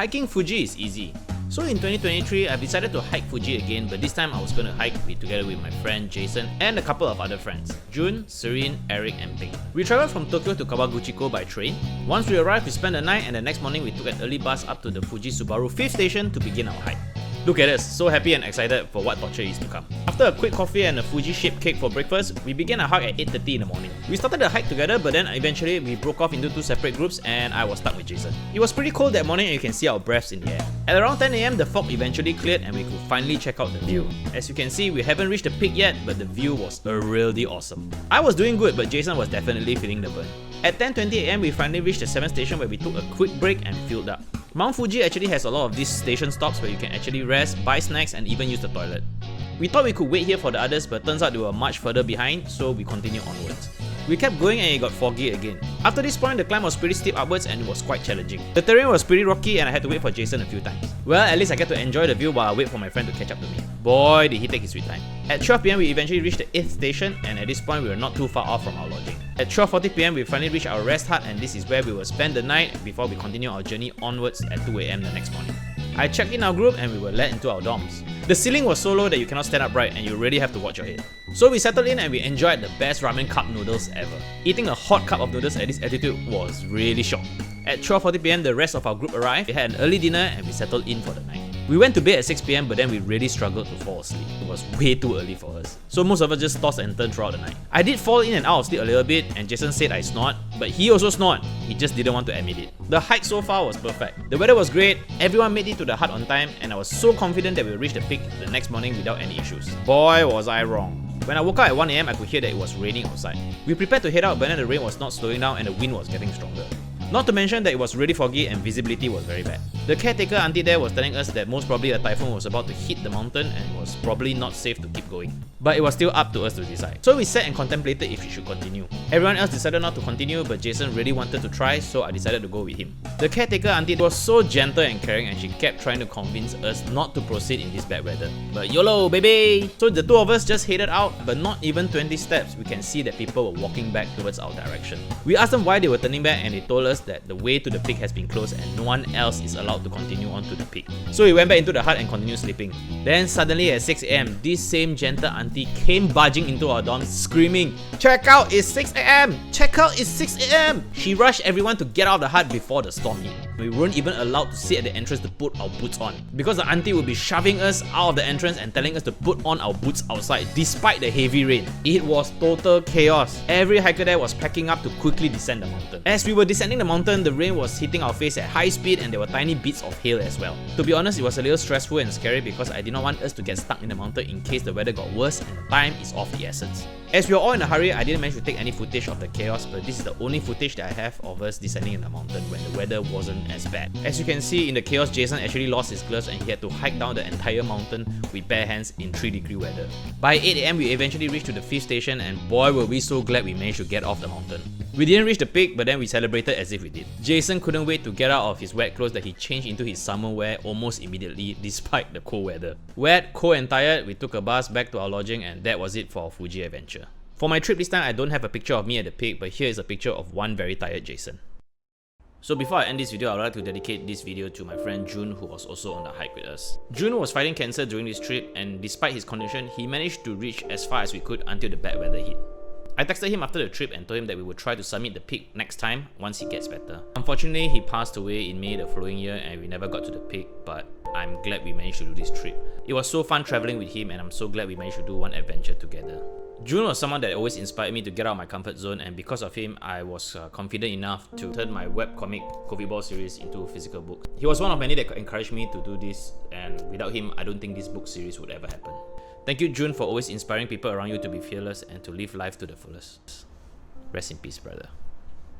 Hiking Fuji is easy. So in 2023, I've decided to hike Fuji again, but this time I was going to hike together with my friend Jason and a couple of other friends, Tjun, Serene, Eric and Ping. We travelled from Tokyo to Kawaguchiko by train. Once we arrived, we spent the night and the next morning we took an early bus up to the Fuji Subaru 5th station to begin our hike. Look at us, so happy and excited for what torture is to come. After a quick coffee and a Fuji-shaped cake for breakfast, we began our hike at 8:30 in the morning. We started the hike together, but then eventually we broke off into two separate groups and I was stuck with Jason. It was pretty cold that morning and you can see our breaths in the air. At around 10 AM, the fog eventually cleared and we could finally check out the view. As you can see, we haven't reached the peak yet, but the view was really awesome. I was doing good, but Jason was definitely feeling the burn. At 10:20 AM, we finally reached the 7th station where we took a quick break and filled up. Mount Fuji actually has a lot of these station stops where you can actually rest, buy snacks and even use the toilet. We thought we could wait here for the others, but turns out they were much further behind, so we continued onwards. We kept going and it got foggy again. After this point, the climb was pretty steep upwards and it was quite challenging. The terrain was pretty rocky and I had to wait for Jason a few times. Well, at least I get to enjoy the view while I wait for my friend to catch up to me. Boy, did he take his sweet time. At 12 PM, we eventually reached the 8th station and at this point, we were not too far off from our lodging. At 12:40 PM, we finally reached our rest hut and this is where we will spend the night before we continue our journey onwards at 2 AM the next morning. I checked in our group and we were led into our dorms. The ceiling was so low that you cannot stand upright and you really have to watch your head. So we settled in and we enjoyed the best ramen cup noodles ever. Eating a hot cup of noodles at this altitude was really shock. At 12:40 PM, the rest of our group arrived, we had an early dinner and we settled in for the night. We went to bed at 6 PM but then we really struggled to fall asleep. It was way too early for us. So most of us just tossed and turned throughout the night. I did fall in and out of sleep a little bit and Jason said I snored, but he also snored. He just didn't want to admit it. The hike so far was perfect. The weather was great, everyone made it to the hut on time and I was so confident that we would reach the peak the next morning without any issues. Boy was I wrong. When I woke up at 1 AM, I could hear that it was raining outside. We prepared to head out but then the rain was not slowing down and the wind was getting stronger. Not to mention that it was really foggy and visibility was very bad. The caretaker auntie there was telling us that most probably a typhoon was about to hit the mountain and was probably not safe to keep going. But it was still up to us to decide. So we sat and contemplated if we should continue. Everyone else decided not to continue, but Jason really wanted to try, so I decided to go with him. The caretaker auntie was so gentle and caring and she kept trying to convince us not to proceed in this bad weather. But YOLO baby! So the two of us just headed out, but not even 20 steps, we can see that people were walking back towards our direction. We asked them why they were turning back and they told us that the way to the peak has been closed and no one else is allowed to continue on to the peak. So we went back into the hut and continued sleeping. Then suddenly at 6 AM, this same gentle auntie came barging into our dorm screaming, "Check out, it's 6 AM! Check out, it's 6 AM!" She rushed everyone to get out of the hut before the storm hit. We weren't even allowed to sit at the entrance to put our boots on because the auntie would be shoving us out of the entrance and telling us to put on our boots outside despite the heavy rain. It was total chaos. Every hiker there was packing up to quickly descend the mountain. As we were descending the mountain, the rain was hitting our face at high speed and there were tiny bits of hail as well. To be honest, it was a little stressful and scary because I did not want us to get stuck in the mountain in case the weather got worse and the time is of the essence. As we were all in a hurry, I didn't manage to take any footage of the chaos, but this is the only footage that I have of us descending in the mountain when the weather wasn't as bad. As you can see, in the chaos, Jason actually lost his gloves and he had to hike down the entire mountain with bare hands in 3-degree weather. By 8 AM, we eventually reached to the 5th station and boy were we so glad we managed to get off the mountain. We didn't reach the peak, but then we celebrated as if we did. Jason couldn't wait to get out of his wet clothes that he changed into his summer wear almost immediately despite the cold weather. Wet, cold and tired, we took a bus back to our lodging and that was it for our Fuji adventure. For my trip this time, I don't have a picture of me at the peak, but here is a picture of one very tired Jason. So before I end this video, I would like to dedicate this video to my friend Tjun, who was also on the hike with us. Tjun was fighting cancer during this trip and despite his condition, he managed to reach as far as we could until the bad weather hit. I texted him after the trip and told him that we would try to summit the peak next time once he gets better. Unfortunately, he passed away in May the following year and we never got to the peak, but I'm glad we managed to do this trip. It was so fun traveling with him and I'm so glad we managed to do one adventure together. Tjun was someone that always inspired me to get out of my comfort zone and because of him, I was confident enough to turn my webcomic COVID Ball series into a physical book. He was one of many that encouraged me to do this and without him, I don't think this book series would ever happen. Thank you Tjun for always inspiring people around you to be fearless and to live life to the fullest. Rest in peace, brother.